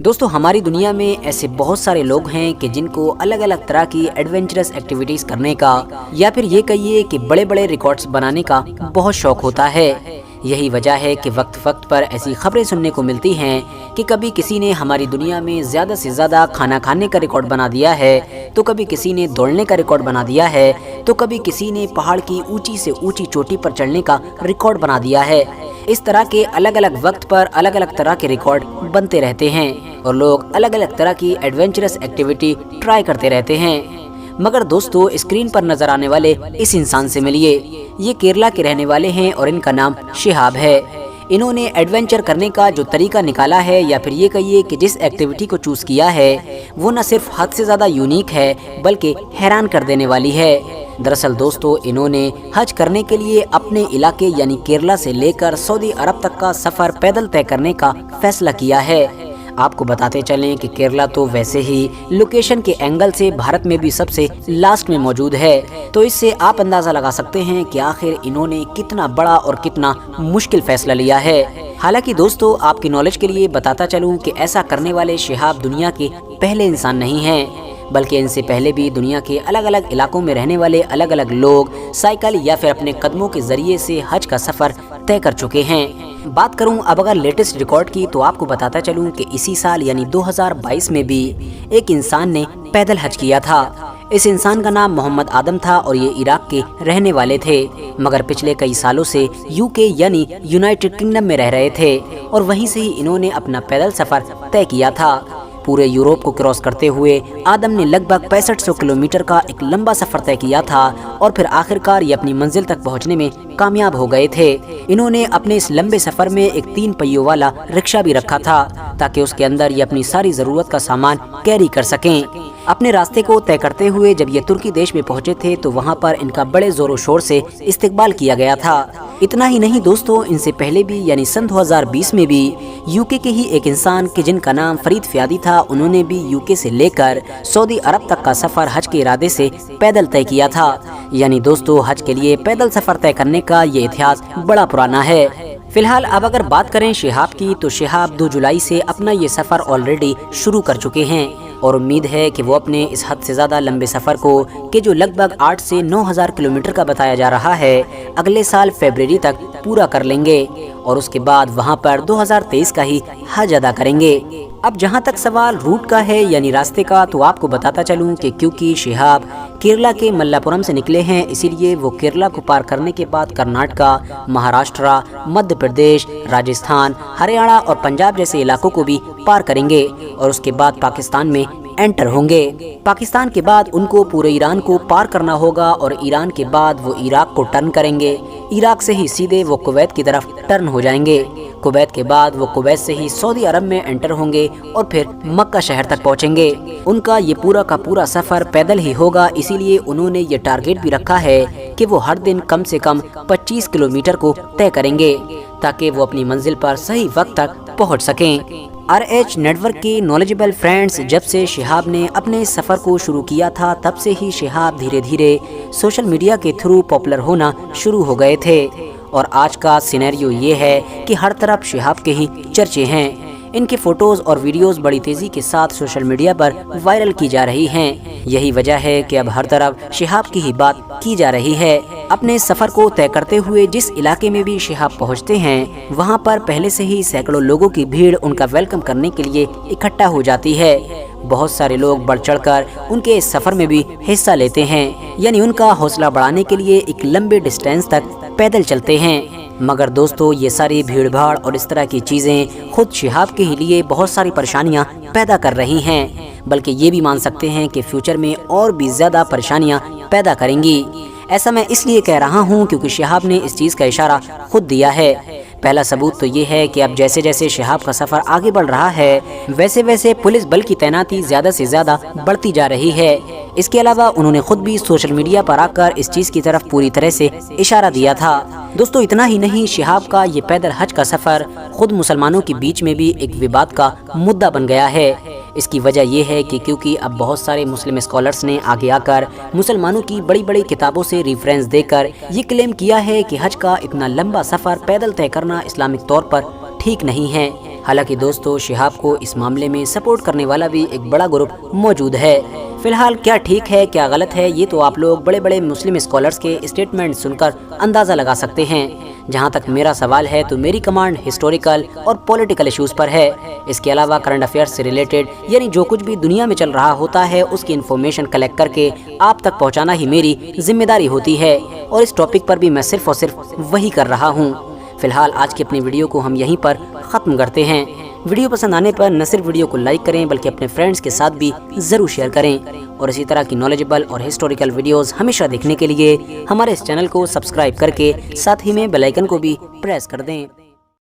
دوستو ہماری دنیا میں ایسے بہت سارے لوگ ہیں کہ جن کو الگ الگ طرح کی ایڈونچرس ایکٹیویٹیز کرنے کا یا پھر یہ کہیے کہ بڑے بڑے ریکارڈز بنانے کا بہت شوق ہوتا ہے۔ یہی وجہ ہے کہ وقت وقت پر ایسی خبریں سننے کو ملتی ہیں کہ کبھی کسی نے ہماری دنیا میں زیادہ سے زیادہ کھانا کھانے کا ریکارڈ بنا دیا ہے، تو کبھی کسی نے دوڑنے کا ریکارڈ بنا دیا ہے، تو کبھی کسی نے پہاڑ کی اونچی سے اونچی چوٹی پر چڑھنے کا ریکارڈ بنا دیا ہے۔ اس طرح کے الگ الگ وقت پر الگ الگ طرح کے ریکارڈ بنتے رہتے ہیں اور لوگ الگ الگ طرح کی ایڈونچرس ایکٹیویٹی ٹرائی کرتے رہتے ہیں۔ مگر دوستو اسکرین پر نظر آنے والے اس انسان سے ملیے، یہ کیرلا کے رہنے والے ہیں اور ان کا نام شہاب ہے۔ انہوں نے ایڈونچر کرنے کا جو طریقہ نکالا ہے یا پھر یہ کہیے کہ جس ایکٹیویٹی کو چوز کیا ہے وہ نہ صرف حد سے زیادہ یونیک ہے بلکہ حیران کر دینے والی ہے۔ دراصل دوستو انہوں نے حج کرنے کے لیے اپنے علاقے یعنی کیرلا سے لے کر سعودی عرب تک کا سفر پیدل طے کرنے کا فیصلہ کیا ہے۔ آپ کو بتاتے چلیں کہ کیرلا تو ویسے ہی لوکیشن کے اینگل سے بھارت میں بھی سب سے لاسٹ میں موجود ہے، تو اس سے آپ اندازہ لگا سکتے ہیں کہ آخر انہوں نے کتنا بڑا اور کتنا مشکل فیصلہ لیا ہے۔ حالانکہ دوستو آپ کی نالج کے لیے بتاتا چلوں کہ ایسا کرنے والے شہاب دنیا کے پہلے انسان نہیں ہیں، بلکہ ان سے پہلے بھی دنیا کے الگ الگ علاقوں میں رہنے والے الگ الگ لوگ سائیکل یا پھر اپنے قدموں کے ذریعے سے حج کا سفر طے کر چکے ہیں۔ بات کروں اب اگر لیٹسٹ ریکارڈ کی تو آپ کو بتاتا چلوں کہ اسی سال یعنی 2022 میں بھی ایک انسان نے پیدل حج کیا تھا۔ اس انسان کا نام محمد آدم تھا اور یہ عراق کے رہنے والے تھے، مگر پچھلے کئی سالوں سے UK یعنی یونائٹڈ کنگڈم میں رہ رہے تھے اور وہیں سے ہی انہوں نے اپنا پیدل سفر طے کیا تھا۔ پورے یورپ کو کراس کرتے ہوئے آدم نے لگ بھگ 6500 کلومیٹر کا ایک لمبا سفر طے کیا تھا اور پھر آخرکار یہ اپنی منزل تک پہنچنے میں کامیاب ہو گئے تھے۔ انہوں نے اپنے اس لمبے سفر میں ایک 3 پہیوں والا رکشہ بھی رکھا تھا تاکہ اس کے اندر یہ اپنی ساری ضرورت کا سامان کیری کر سکیں۔ اپنے راستے کو طے کرتے ہوئے جب یہ ترکی دیش میں پہنچے تھے تو وہاں پر ان کا بڑے زور و شور سے استقبال کیا گیا تھا۔ اتنا ہی نہیں دوستو، ان سے پہلے بھی یعنی سن 2020 میں بھی UK کے ہی ایک انسان کہ جن کا نام فرید فیادی تھا، انہوں نے بھی UK سے لے کر سعودی عرب تک کا سفر حج کے ارادے سے پیدل طے کیا تھا۔ یعنی دوستو حج کے لیے پیدل سفر طے کرنے کا یہ اتہاس بڑا پرانا ہے۔ فی الحال اب اگر بات کریں شہاب کی تو شہاب 2 جولائی سے اپنا یہ سفر آلریڈی شروع کر چکے ہیں اور امید ہے کہ وہ اپنے اس حد سے زیادہ لمبے سفر کو کہ جو لگ بھگ 8 سے 9000 کلومیٹر کا بتایا جا رہا ہے اگلے سال فیبروری تک پورا کر لیں گے اور اس کے بعد وہاں پر 2023 کا ہی حج ادا کریں گے۔ اب جہاں تک سوال روٹ کا ہے یعنی راستے کا، تو آپ کو بتاتا چلوں کہ کیونکہ شہاب کیرلا کے ملاپورم سے نکلے ہیں، اسی لیے وہ کیرلا کو پار کرنے کے بعد کرناٹکا، مہاراشٹرا، مدھیہ پردیش، راجستھان، ہریانہ اور پنجاب جیسے علاقوں کو بھی پار کریں گے اور اس کے بعد پاکستان میں انٹر ہوں گے۔ پاکستان کے بعد ان کو پورے ایران کو پار کرنا ہوگا اور ایران کے بعد وہ عراق کو ٹرن کریں گے۔ عراق سے ہی سیدھے وہ کویت کی طرف ٹرن ہو جائیں گے۔ کویت کے بعد وہ کویت سے ہی سعودی عرب میں انٹر ہوں گے اور پھر مکہ شہر تک پہنچیں گے۔ ان کا یہ پورا کا پورا سفر پیدل ہی ہوگا، اسی لیے انہوں نے یہ ٹارگیٹ بھی رکھا ہے کہ وہ ہر دن کم سے کم 25 کلومیٹر کو طے کریں گے تاکہ وہ اپنی منزل پر صحیح وقت تک پہنچ سکیں۔ RH نیٹ ورک کے نالجبل فرینڈز، جب سے شہاب نے اپنے سفر کو شروع کیا تھا تب سے ہی شہاب دھیرے دھیرے سوشل میڈیا کے تھرو پاپولر ہونا شروع ہو گئے تھے اور آج کا سینیریو یہ ہے کہ ہر طرف شہاب کے ہی چرچے ہیں۔ ان کے فوٹوز اور ویڈیوز بڑی تیزی کے ساتھ سوشل میڈیا پر وائرل کی جا رہی ہیں۔ یہی وجہ ہے کہ اب ہر طرف شہاب کی ہی بات کی جا رہی ہے۔ اپنے سفر کو طے کرتے ہوئے جس علاقے میں بھی شہاب پہنچتے ہیں وہاں پر پہلے سے ہی سینکڑوں لوگوں کی بھیڑ ان کا ویلکم کرنے کے لیے اکٹھا ہو جاتی ہے۔ بہت سارے لوگ بڑھ چڑھ کر ان کے اس سفر میں بھی حصہ لیتے ہیں، یعنی ان کا حوصلہ بڑھانے کے لیے ایک لمبے ڈسٹینس تک پیدل چلتے ہیں۔ مگر دوستو یہ ساری بھیڑ بھاڑ اور اس طرح کی چیزیں خود شہاب کے ہی لیے بہت ساری پریشانیاں پیدا کر رہی ہیں، بلکہ یہ بھی مان سکتے ہیں کہ فیوچر میں اور بھی زیادہ پریشانیاں پیدا کریں گی۔ ایسا میں اس لیے کہہ رہا ہوں کیونکہ شہاب نے اس چیز کا اشارہ خود دیا ہے۔ پہلا ثبوت تو یہ ہے کہ اب جیسے جیسے شہاب کا سفر آگے بڑھ رہا ہے ویسے ویسے پولیس بل کی تعیناتی زیادہ سے زیادہ بڑھتی جا رہی ہے۔ اس کے علاوہ انہوں نے خود بھی سوشل میڈیا پر آ کر اس چیز کی طرف پوری طرح سے اشارہ دیا تھا۔ دوستو اتنا ہی نہیں، شہاب کا یہ پیدل حج کا سفر خود مسلمانوں کے بیچ میں بھی ایک وواد کا مدعا بن گیا ہے۔ اس کی وجہ یہ ہے کہ کیونکہ اب بہت سارے مسلم اسکالرز نے آگے آ کر مسلمانوں کی بڑی بڑی کتابوں سے ریفرنس دے کر یہ کلیم کیا ہے کہ حج کا اتنا لمبا سفر پیدل طے کرنا اسلامک طور پر ٹھیک نہیں ہے۔ حالانکہ دوستو شہاب کو اس معاملے میں سپورٹ کرنے والا بھی ایک بڑا گروپ موجود ہے۔ فی الحال کیا ٹھیک ہے کیا غلط ہے یہ تو آپ لوگ بڑے بڑے مسلم اسکالرز کے اسٹیٹمنٹ سن کر اندازہ لگا سکتے ہیں۔ جہاں تک میرا سوال ہے تو میری کمانڈ ہسٹوریکل اور پولیٹیکل ایشوز پر ہے۔ اس کے علاوہ کرنٹ افیئرز سے ریلیٹڈ یعنی جو کچھ بھی دنیا میں چل رہا ہوتا ہے اس کی انفارمیشن کلیکٹ کر کے آپ تک پہنچانا ہی میری ذمہ داری ہوتی ہے، اور اس ٹاپک پر بھی میں صرف اور صرف وہی کر رہا ہوں۔ فی الحال آج کی اپنی ویڈیو کو ہم یہیں پر ختم کرتے ہیں۔ ویڈیو پسند آنے پر نہ صرف ویڈیو کو لائک کریں بلکہ اپنے فرینڈز کے ساتھ بھی ضرور شیئر کریں، اور اسی طرح کی نالجبل اور ہسٹوریکل ویڈیوز ہمیشہ دیکھنے کے لیے ہمارے اس چینل کو سبسکرائب کر کے ساتھ ہی میں بیل آئیکن کو بھی پریس کر دیں۔